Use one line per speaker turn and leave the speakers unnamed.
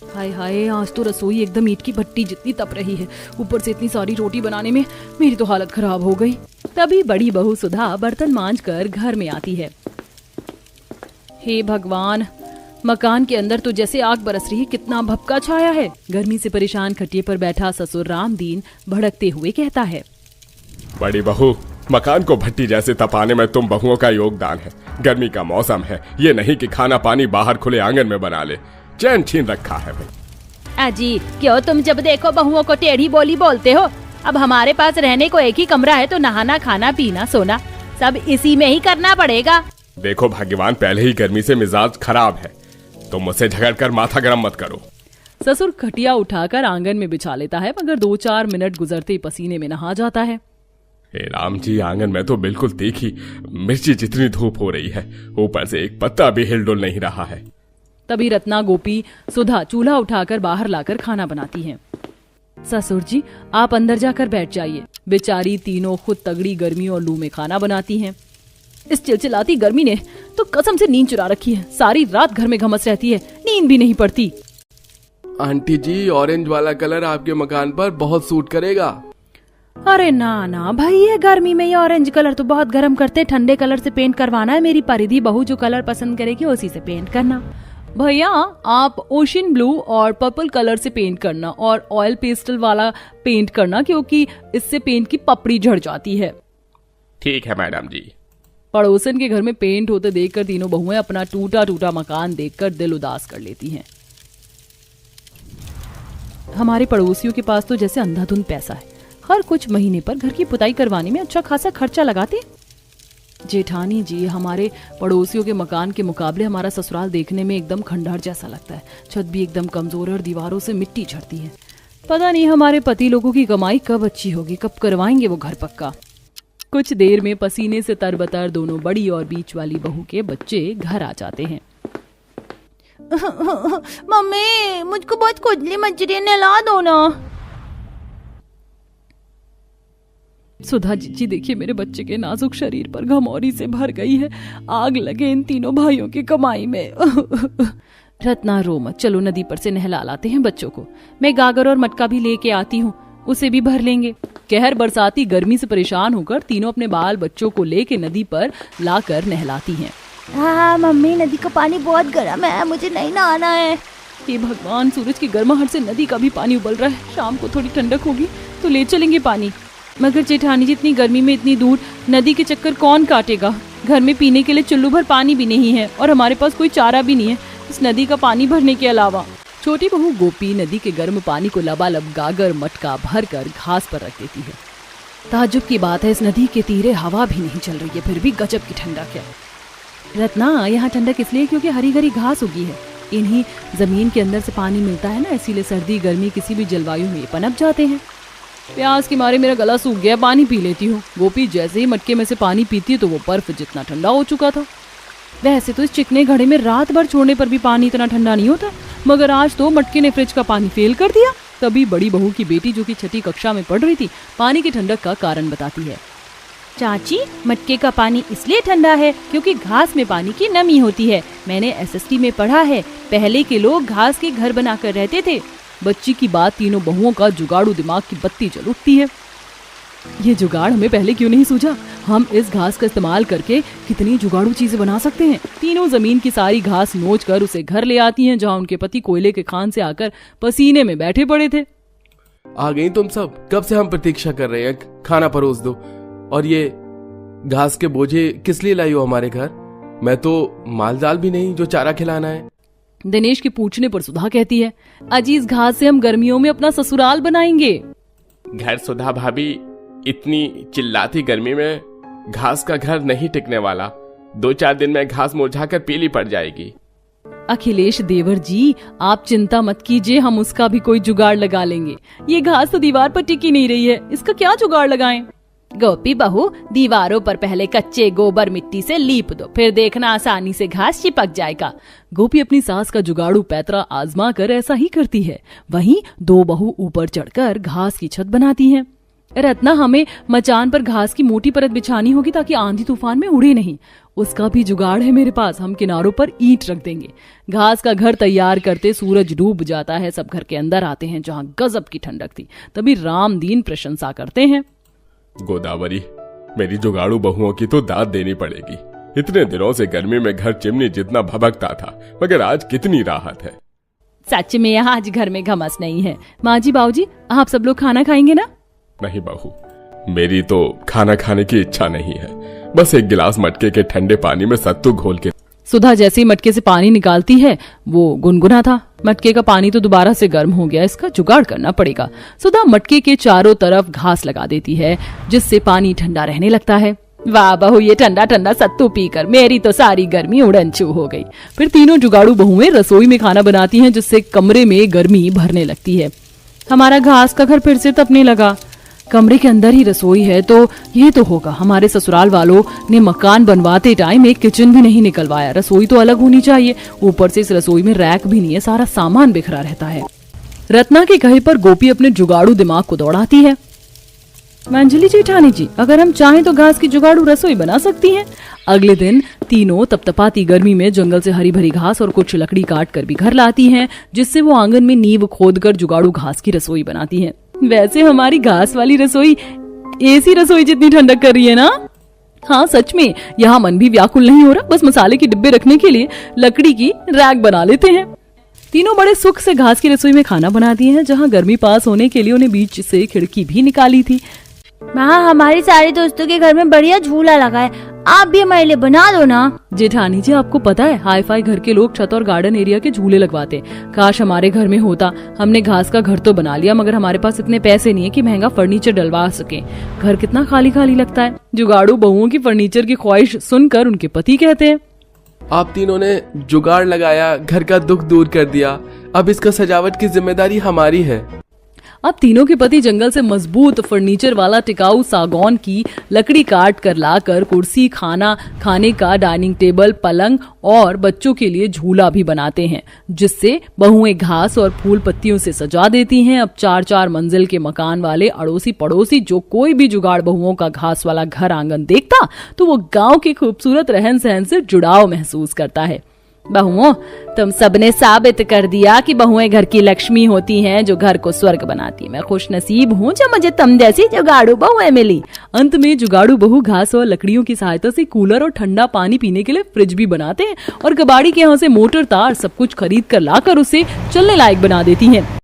हाय हाय, आज तो रसोई एकदम ईंट की भट्टी जितनी तप रही है। ऊपर से इतनी सारी रोटी बनाने में मेरी तो हालत खराब हो गई। तभी बड़ी बहू सुधा बर्तन मांजकर घर में आती है। हे भगवान, मकान के अंदर तो जैसे आग बरस रही है, कितना भपका छाया है। गर्मी से परेशान खटिये पर बैठा ससुर रामदीन भड़कते हुए कहता है,
बड़ी बहू, मकान को भट्टी जैसे तपाने में तुम बहुओं का योगदान है। गर्मी का मौसम है, ये नहीं कि खाना पानी बाहर खुले आंगन में बना ले। चैन छीन रखा है भाई।
अजी क्यों तुम जब देखो बहुओं को टेढ़ी बोली बोलते हो? अब हमारे पास रहने को एक ही कमरा है, तो नहाना खाना पीना सोना सब इसी में ही करना पड़ेगा।
देखो भाग्यवान, पहले ही गर्मी से मिजाज खराब है, तुम मुझसे झगड़ कर माथा गर्म मत करो।
ससुर खटिया उठाकर आंगन में बिछा लेता है, मगर 2-4 मिनट गुजरते पसीने में नहा जाता है।
हे राम जी, आंगन में तो बिल्कुल तीखी मिर्ची जितनी धूप हो रही है, ऊपर से एक पत्ता भी हिलडुल नहीं रहा है।
तभी रत्ना, गोपी, सुधा चूल्हा उठाकर बाहर लाकर खाना बनाती हैं। ससुर जी, आप अंदर जाकर बैठ जाइए। बेचारी तीनों खुद तगड़ी गर्मी और लू में खाना बनाती हैं। इस चिलचिलाती गर्मी ने तो कसम से नींद चुरा रखी है। सारी रात घर में घमस रहती है, नींद भी नहीं पड़ती।
आंटी जी, ऑरेंज वाला कलर आपके मकान पर बहुत सूट करेगा।
अरे ना ना भाई, ये गर्मी में ये ऑरेंज कलर तो बहुत गर्म करते। ठंडे कलर से पेंट करवाना है। मेरी परिधि बहू जो कलर पसंद करेगी उसी से पेंट करना। भैया, आप ओशियन ब्लू और पर्पल कलर से पेंट करना और ऑयल पेस्टल वाला पेंट करना, क्योंकि इससे पेंट की पपड़ी झड़ जाती है।
ठीक है मैडम जी।
पड़ोसन के घर में पेंट होते देखकर तीनों बहुएं अपना टूटा टूटा मकान देखकर दिल उदास कर लेती हैं। हमारे पड़ोसियों के पास तो जैसे अंधाधुंध पैसा है। हर कुछ महीने पर घर की पुताई करवाने में अच्छा खासा खर्चा लगाते। जेठानी जी, हमारे पड़ोसियों के मकान के मुकाबले हमारा ससुराल देखने में एकदम खंडहर जैसा लगता है। छत भी एकदम कमजोर है और दीवारों से मिट्टी झड़ती है। पता नहीं हमारे पति लोगों की कमाई कब अच्छी होगी, कब करवाएंगे वो घर पक्का। कुछ देर में पसीने से तरबतर दोनों बड़ी और बीच वाली बहू के बच्चे घर आ जाते हैं।
मम्मी, मुझको बहुत खुजली मच रही है, नहला दो ना।
सुधा जी, देखिए मेरे बच्चे के नाजुक शरीर पर घमौरी से भर गई है। आग लगे इन तीनों भाइयों की कमाई में। रत्ना, रो मत, चलो नदी पर से नहला लाते हैं बच्चों को। मैं गागर और मटका भी लेके आती हूँ, उसे भी भर लेंगे। कहर बरसाती गर्मी से परेशान होकर तीनों अपने बाल बच्चों को लेके नदी पर लाकर नहलाती हैं।
हाँ मम्मी, नदी का पानी बहुत गर्म है, मुझे नहीं नहाना है।
हे भगवान, सूरज की गर्माहट से नदी का भी पानी उबल रहा है। शाम को थोड़ी ठंडक होगी तो ले चलेंगे पानी। मगर जेठानी जी, इतनी गर्मी में इतनी दूर नदी के चक्कर कौन काटेगा? घर में पीने के लिए चुल्लू भर पानी भी नहीं है और हमारे पास कोई चारा भी नहीं है इस नदी का पानी भरने के अलावा। छोटी बहू गोपी नदी के गर्म पानी को लबालब गागर मटका भर कर घास पर रख देती है। ताज्जुब की बात है, इस नदी के तीरे हवा भी नहीं चल रही है, फिर भी गजब की ठंडक है। रत्ना, यहाँ ठंडक इसलिए क्योंकि हरी हरी घास उगी है। इन्हीं जमीन के अंदर से पानी मिलता है ना, इसीलिए सर्दी गर्मी किसी भी जलवायु में पनप जाते हैं। प्यास के मारे मेरा गला सूख गया, पानी पी लेती हूँ। गोपी जैसे ही मटके में से पानी पीती है तो वो बर्फ जितना ठंडा हो चुका था। वैसे तो इस चिकने घड़े में रात भर छोड़ने पर भी पानी इतना ठंडा नहीं होता, मगर आज तो मटके ने फ्रिज का पानी फेल कर दिया। तभी बड़ी बहू की बेटी, जो कि 6ठी कक्षा में पढ़ रही थी, पानी की ठंडक का कारण बताती है।
चाची, मटके का पानी इसलिए ठंडा है क्योंकि घास में पानी की नमी होती है। मैंने एसएसटी में पढ़ा है, पहले के लोग घास के घर बनाकर रहते थे।
बच्ची की बात तीनों बहुओं का जुगाड़ू दिमाग की बत्ती जल उठती है। ये जुगाड़ हमें पहले क्यों नहीं सूझा? हम इस घास का इस्तेमाल करके कितनी जुगाड़ू चीजें बना सकते हैं। तीनों जमीन की सारी घास नोच कर उसे घर ले आती हैं, जहाँ उनके पति कोयले के खान से आकर पसीने में बैठे पड़े थे।
आ गई तुम सब, कब से हम प्रतीक्षा कर रहे हैं, खाना परोस दो। और ये घास के बोझे किस लिए लाई हो हमारे घर? मैं तो माल जाल भी नहीं जो चारा खिलाना है।
दिनेश के पूछने पर सुधा कहती है, अजी इस घास से हम गर्मियों में अपना ससुराल बनाएंगे।
घर सुधा भाभी, इतनी चिल्लाती गर्मी में घास का घर नहीं टिकने वाला। 2-4 दिन में घास मुरझाकर पीली पड़ जाएगी।
अखिलेश देवर जी, आप चिंता मत कीजिए, हम उसका भी कोई जुगाड़ लगा लेंगे। ये घास तो दीवार पर टिकी नहीं रही है, इसका क्या जुगाड़ लगाएं?
गोपी बहू, दीवारों पर पहले कच्चे गोबर मिट्टी से लीप दो, फिर देखना आसानी से घास चिपक जाएगा।
गोपी अपनी सास का जुगाड़ू पैतरा आजमा कर ऐसा ही करती है। वहीं 2 बहू ऊपर चढ़कर घास की छत बनाती हैं। रत्ना, हमें मचान पर घास की मोटी परत बिछानी होगी ताकि आंधी तूफान में उड़े नहीं। उसका भी जुगाड़ है मेरे पास। हम किनारों पर ईंट रख देंगे। घास का घर तैयार करते सूरज डूब जाता है। सब घर के अंदर आते हैं जहाँ गजब की ठंडक थी। तभी रामदीन प्रशंसा करते हैं।
गोदावरी, मेरी जुगाड़ू बहुओं की तो दाद देनी पड़ेगी। इतने दिनों से गर्मी में घर चिमनी जितना भभकता था, मगर आज कितनी राहत है।
सच में आज घर में घमस नहीं है। माँ जी, बाबूजी, आप सब लोग खाना खाएंगे ना?
नहीं बहू, मेरी तो खाना खाने की इच्छा नहीं है। बस एक गिलास मटके के ठंडे पानी में सत्तू घोल के।
सुधा जैसे ही मटके से पानी निकालती है वो गुनगुना था। मटके का पानी तो दोबारा से गर्म हो गया, इसका जुगाड़ करना पड़ेगा। सुधा मटके के चारों तरफ घास लगा देती है जिससे पानी ठंडा रहने लगता है। वाह बहू, ये ठंडा ठंडा सत्तू पीकर मेरी तो सारी गर्मी उड़नछू हो गई। फिर तीनों जुगाड़ू बहुएं रसोई में खाना बनाती हैं जिससे कमरे में गर्मी भरने लगती है। हमारा घास का घर फिर से तपने लगा। कमरे के अंदर ही रसोई है तो ये तो होगा। हमारे ससुराल वालों ने मकान बनवाते टाइम एक किचन भी नहीं निकलवाया। रसोई तो अलग होनी चाहिए। ऊपर से इस रसोई में रैक भी नहीं है, सारा सामान बिखरा रहता है। रत्ना के कहे पर गोपी अपने जुगाड़ू दिमाग को दौड़ाती है। अंजलि जेठानी जी, अगर हम चाहें तो घास की जुगाड़ू रसोई बना सकती हैं। अगले दिन तीनों तपतपाती गर्मी में जंगल से हरी भरी घास और कुछ लकड़ी काट कर भी घर लाती हैं, जिससे वो आंगन में नींव खोदकर जुगाड़ू घास की रसोई बनाती हैं। वैसे हमारी घास वाली रसोई ऐसी रसोई जितनी ठंडक कर रही है ना। हाँ सच में, यहाँ मन भी व्याकुल नहीं हो रहा। बस मसाले के डिब्बे रखने के लिए लकड़ी की रैक बना लेते हैं। तीनों बड़े सुख से घास की रसोई में खाना बनाती हैं, जहाँ गर्मी पास होने के लिए उन्हें बीच से खिड़की भी निकाली थी।
माँ, हमारी सारी दोस्तों के घर में बढ़िया झूला लगा है, आप भी हमारे लिए बना दो ना।
जेठानी जी, आपको पता है हाई फाई घर के लोग छत और गार्डन एरिया के झूले लगवाते। काश हमारे घर में होता। हमने घास का घर तो बना लिया, मगर हमारे पास इतने पैसे नहीं है कि महंगा फर्नीचर डलवा सके। घर कितना खाली खाली लगता है। जुगाड़ू बहुओं की फर्नीचर की ख्वाहिश सुनकर उनके पति कहते हैं,
आप तीनों ने जुगाड़ लगाया, घर का दुख दूर कर दिया। अब इसका सजावट की जिम्मेदारी हमारी है।
अब तीनों के पति जंगल से मजबूत फर्नीचर वाला टिकाऊ सागौन की लकड़ी काट कर लाकर कुर्सी, खाना खाने का डाइनिंग टेबल, पलंग और बच्चों के लिए झूला भी बनाते हैं, जिससे बहुएं घास और फूल पत्तियों से सजा देती हैं। अब 4-4 मंजिल के मकान वाले अड़ोसी पड़ोसी जो कोई भी जुगाड़ बहुओं का घास वाला घर आंगन देखता तो वो गांव के खूबसूरत रहन सहन से जुड़ाव महसूस करता है। बहुओं, तुम सबने साबित कर दिया कि बहुएं घर की लक्ष्मी होती हैं जो घर को स्वर्ग बनाती है। मैं खुश नसीब हूँ जो मुझे तुम जैसी जुगाड़ू बहुएं मिली। अंत में जुगाड़ू बहू घास और लकड़ियों की सहायता से कूलर और ठंडा पानी पीने के लिए फ्रिज भी बनाते हैं और कबाड़ी के यहाँ से मोटर तार सब कुछ खरीद कर लाकर उसे चलने लायक बना देती हैं।